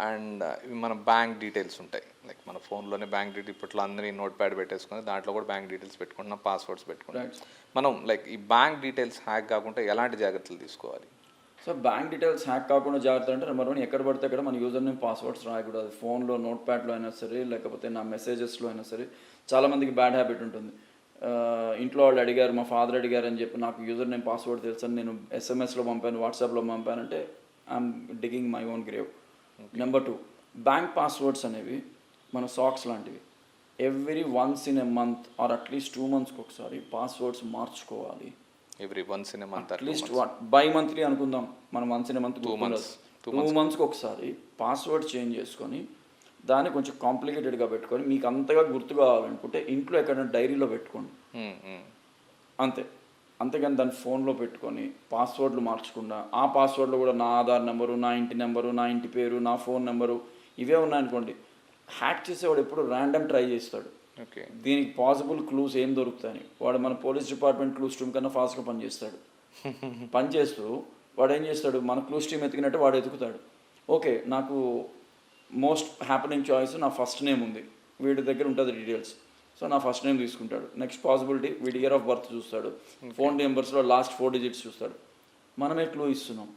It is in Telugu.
అండ్ ఇవి మన బ్యాంక్ డీటెయిల్స్ ఉంటాయి, లైక్ మన ఫోన్లోనే బ్యాంక్ డీటెయిల్ ఇప్పట్లో అందరినీ నోట్ ప్యాడ్ పెట్టేసుకొని దాంట్లో కూడా బ్యాంక్ డీటెయిల్స్ పెట్టుకుంటున్నాం, పాస్వర్డ్స్ పెట్టుకుంటాం. మనం లైక్ ఈ బ్యాంక్ డీటెయిల్స్ హ్యాక్ కాకుండా ఎలాంటి జాగ్రత్తలు తీసుకోవాలి? సో బ్యాంక్ డీటెయిల్స్ హ్యాక్ కాకుండా జాగ్రత్త అంటే నెంబర్ 1, ఎక్కడ పడితే అక్కడ మన యూజర్ నేమ్ పాస్వర్డ్స్ రాయకూడదు. ఫోన్లో నోట్ ప్యాడ్లో అయినా సరే, లేకపోతే నా మెసేజెస్లో అయినా సరే. చాలామందికి బ్యాడ్ హ్యాబిట్ ఉంటుంది. ఇంట్లో వాళ్ళు అడిగారు, మా ఫాదర్ అడిగారు అని చెప్పి నాకు యూజర్ నేమ్ పాస్వర్డ్ తెలుసు అని నేను ఎస్ఎంఎస్లో పంపాను, వాట్సాప్లో పంపానంటే I'm digging my own grave. Number 2, bank passwords అనేవి మన సాక్స్ లాంటివి. Every once in a month or at least 2 monthsకి ఒకసారి పాస్వర్డ్స్ మార్చుకోవాలి. Every once in a month, at least by monthly అనుకుందాం, మనం వన్స్ ఇన్ ఎ మంత్ 2 monthsకి ఒకసారి పాస్వర్డ్ చేంజ్ చేసుకొని దాన్ని కొంచెం కాంప్లికేటెడ్గా పెట్టుకొని మీకు అంతగా గుర్తు కావాలనుకుంటే ఇంట్లో ఎక్కడైనా డైరీలో పెట్టుకోండి, అంతే. అంతేగాని దాన్ని ఫోన్లో పెట్టుకొని పాస్వర్డ్లు మార్చకుండా ఆ పాస్వర్డ్లో కూడా నా ఆధార్ నెంబరు, నా ఇంటి నెంబరు, నా ఇంటి పేరు, నా ఫోన్ నెంబరు ఇవే ఉన్నాయనుకోండి, హ్యాక్ చేసేవాడు ఎప్పుడు ర్యాండమ్ ట్రై చేస్తాడు. ఓకే, దీనికి పాసిబుల్ క్లూస్ ఏం దొరుకుతాయని వాడు మన పోలీస్ డిపార్ట్మెంట్ క్లూస్ టీమ్ కన్నా ఫాస్ట్గా పనిచేస్తాడు. పనిచేస్తూ వాడు ఏం చేస్తాడు, మన క్లూస్ టీమ్ ఎతికినట్టు వాడు ఎతుకుతాడు. ఓకే, నాకు మోస్ట్ హ్యాపెనింగ్ చాయిస్ నా ఫస్ట్ నేమ్ ఉంది, వీడి దగ్గర ఉంటుంది డీటెయిల్స్, సో నా ఫస్ట్ నేమ్ తీసుకుంటాడు. నెక్స్ట్ పాసిబిలిటీ వీడి ఇయర్ ఆఫ్ బర్త్ చూస్తాడు, ఫోన్ నెంబర్స్లో లాస్ట్ 4 digits చూస్తాడు. మనమే క్లూ ఇస్తున్నాం.